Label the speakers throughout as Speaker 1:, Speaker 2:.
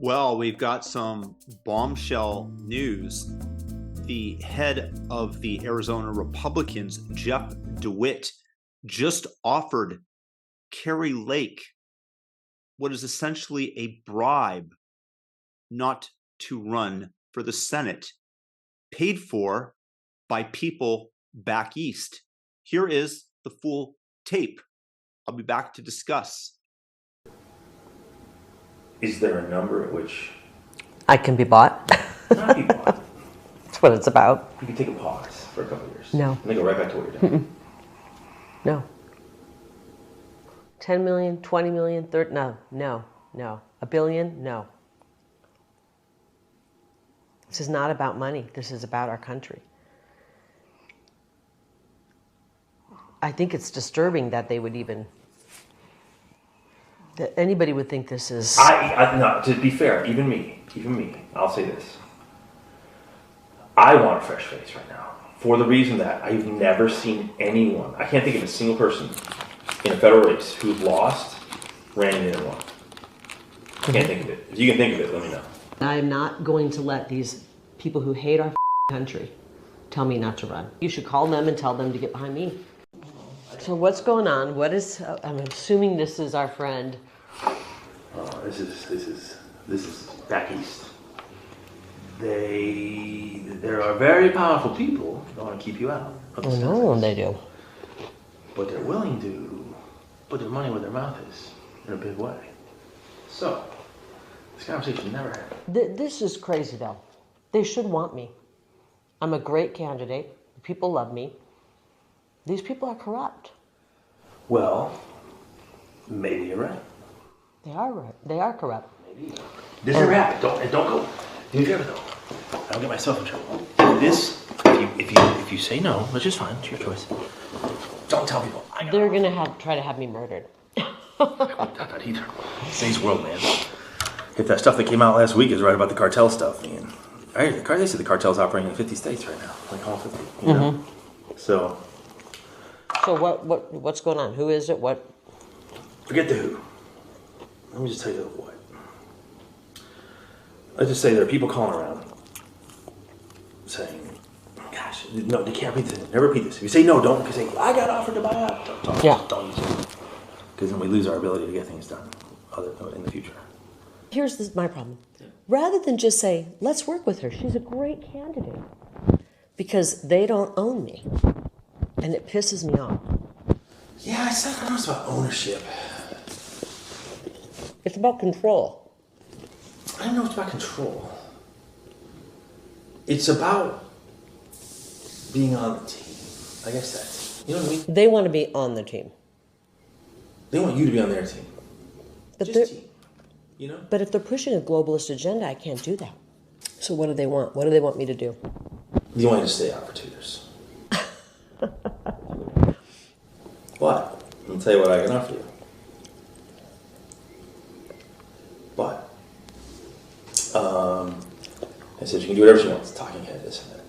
Speaker 1: Well, we've got some bombshell news. The head of the Arizona Republicans, Jeff DeWitt, just offered Kari Lake what is essentially a bribe not to run for the Senate, paid for by people back east. Here is the full tape. I'll be back to discuss.
Speaker 2: Is there a number at which
Speaker 3: I can be bought.
Speaker 2: not be bought?
Speaker 3: That's what it's about.
Speaker 2: You can take a pause for a couple of years.
Speaker 3: No.
Speaker 2: And then go right back to what you're doing.
Speaker 3: No. 10 million, 20 million, 30, no. A billion, no. This is not about money. This is about our country. I think it's disturbing that they would even, that anybody would think this is.
Speaker 2: No, to be fair, even me, I'll say this. I want a fresh face right now for the reason that I've never seen anyone, I can't think of a single person in a federal race who's lost, ran in and won. I can't think of it. If you can think of it, let me know.
Speaker 3: I'm not going to let these people who hate our country tell me not to run. You should call them and tell them to get behind me. So what's going on? What is, I'm assuming this is our friend.
Speaker 2: This is back east. There are very powerful people that want to keep you out.
Speaker 3: Oh no, they do.
Speaker 2: But they're willing to put their money where their mouth is in a big way. So, this conversation never happened.
Speaker 3: This is crazy though. They should want me. I'm a great candidate. People love me. These people are corrupt.
Speaker 2: Well, maybe you're right.
Speaker 3: They are right. They are corrupt.
Speaker 2: Maybe. This is a wrap. Don't go. Do me a favor though. I don't get myself in trouble. This, if you say no, which is fine, it's your choice. Don't tell people.
Speaker 3: They're gonna try to have me murdered.
Speaker 2: I wouldn't doubt that either. Today's world, man. If that stuff that came out last week is right about the cartel stuff, man. They said the cartel's operating in 50 states right now, like all 50. You know. So
Speaker 3: what's going on? Who is it? What?
Speaker 2: Forget the who. Let me just tell you the what. Let's just say there are people calling around saying, gosh, no, they can't repeat this. Never repeat this. If you say no, don't. If you say, I got offered to buy out. Don't use it. Because then we lose our ability to get things done in the future.
Speaker 3: Here's my problem. Rather than just say, let's work with her. She's a great candidate. Because they don't own me. And it pisses me off.
Speaker 2: Yeah, I don't know it's about ownership.
Speaker 3: It's about control.
Speaker 2: I don't know it's about control. It's about being on the team. I guess that's, you know what I mean?
Speaker 3: They want to be on the team.
Speaker 2: They want you to be on their team.
Speaker 3: But
Speaker 2: just team. You know?
Speaker 3: But if they're pushing a globalist agenda, I can't do that. So what do they want? What do they want me to do?
Speaker 2: They want you to stay out for 2 years. But, I'll tell you what I can offer you. But, I said you can do whatever she wants, talking head, this and that.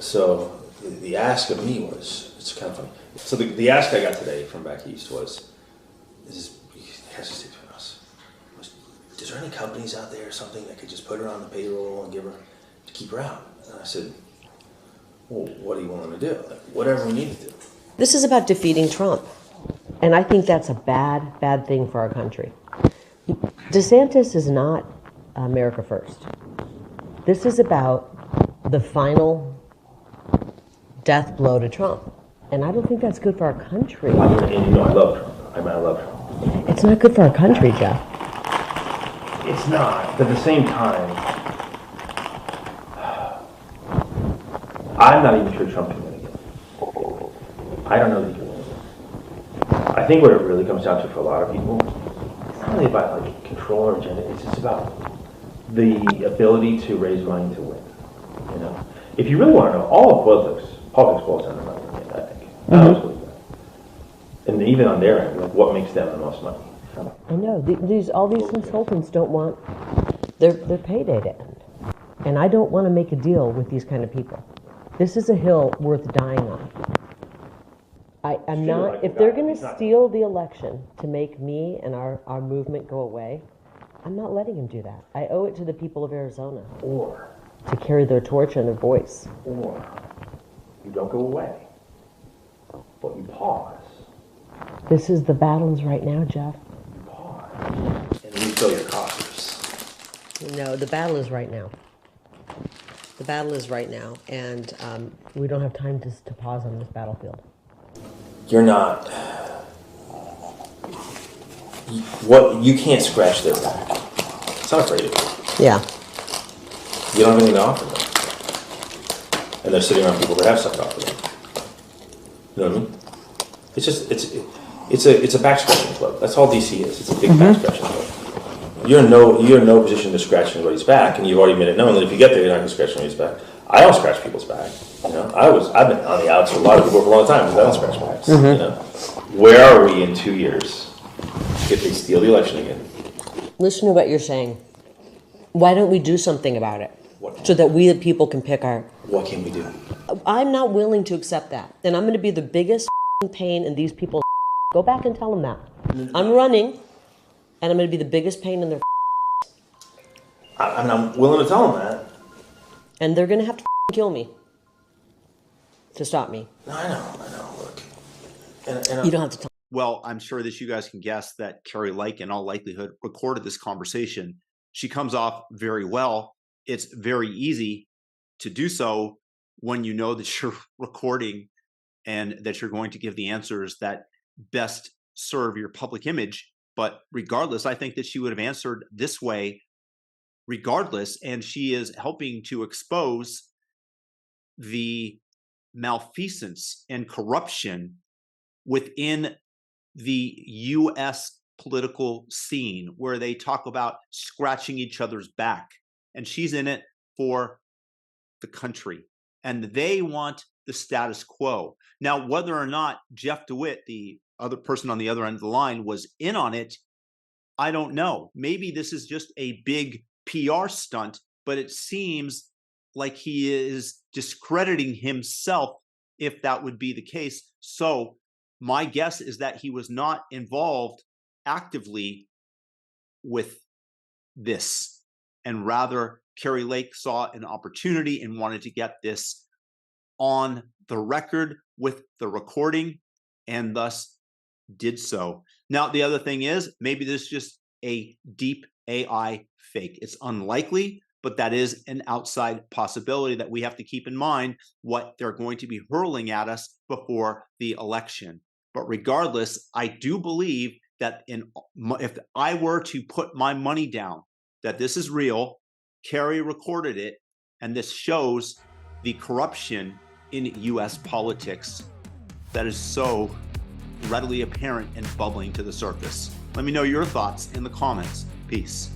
Speaker 2: So, the ask of me was, it's kind of funny. So the ask I got today from back east was, it has to stay between us. Is there any companies out there or something that could just put her on the payroll and give her, to keep her out? And I said, well, what are you willing to do? Like, whatever we need to do.
Speaker 3: This is about defeating Trump. And I think that's a bad thing for our country. DeSantis is not America first. This is about the final death blow to Trump. And I don't think that's good for our country.
Speaker 2: And you know I love Trump. I love Trump.
Speaker 3: It's not good for our country, Jeff.
Speaker 2: It's not. But at the same time, I'm not even sure Trump can win again. I don't know that he can win again. I think what it really comes down to for a lot of people, it's not really about like control or agenda. It's just about the ability to raise money to win. You know, if you really want to know, all of politics boils down to money. I think. I always believe that. And even on their end, like what makes them the most money?
Speaker 3: I know. All these consultants don't want their payday to end. And I don't want to make a deal with these kind of people. This is a hill worth dying on. I'm not, if they're going to steal the election to make me and our movement go away, I'm not letting him do that. I owe it to the people of Arizona
Speaker 2: Or
Speaker 3: to carry their torch and their voice.
Speaker 2: Or you don't go away, but you pause.
Speaker 3: This is the battles right now, Jeff.
Speaker 2: You pause and refill your coffers.
Speaker 3: No, the battle is right now. The battle is right now, and we don't have time to pause on this battlefield.
Speaker 2: You're not. What you can't scratch their back. It's not afraid of you.
Speaker 3: Yeah.
Speaker 2: You don't have anything to offer them, and they're sitting around people that have stuff to offer them. You know what I mean? It's just it's a back scratching club. That's all DC is. It's a big back scratching club. You're in no position to scratch anybody's back, and you've already made it known that if you get there, you're not going to scratch anybody's back. I don't scratch people's back. You know, I've been on the outs with a lot of people for a long time because I don't scratch backs. You know, where are we in 2 years if they steal the election again?
Speaker 3: Listen to what you're saying. Why don't we do something about it so that we the people can pick our...
Speaker 2: What can we do?
Speaker 3: I'm not willing to accept that. And I'm going to be the biggest pain in these people's... Go back and tell them that. I'm running, and I'm going to be the biggest pain in their...
Speaker 2: I'm willing to tell them that.
Speaker 3: And they're going to have to kill me to stop me.
Speaker 2: No, I know. Look. And
Speaker 3: You don't have to tell.
Speaker 1: Well, I'm sure that you guys can guess that Kari Lake, in all likelihood, recorded this conversation. She comes off very well. It's very easy to do so when you know that you're recording and that you're going to give the answers that best serve your public image. But regardless, I think that she would have answered this way regardless. And she is helping to expose the malfeasance and corruption within the U.S. political scene, where they talk about scratching each other's back. And she's in it for the country. And they want the status quo. Now, whether or not Jeff DeWitt, the other person on the other end of the line, was in on it, I don't know. Maybe this is just a big PR stunt, but it seems like he is discrediting himself if that would be the case. So my guess is that he was not involved actively with this, and rather Kari Lake saw an opportunity and wanted to get this on the record with the recording, and thus did so. Now, the other thing is, maybe this is just a deep AI fake. It's unlikely, but that is an outside possibility that we have to keep in mind what they're going to be hurling at us before the election. But regardless, I do believe that if I were to put my money down that this is real, Kari recorded it, and this shows the corruption in U.S. politics that is so readily apparent and bubbling to the surface. Let me know your thoughts in the comments. Peace.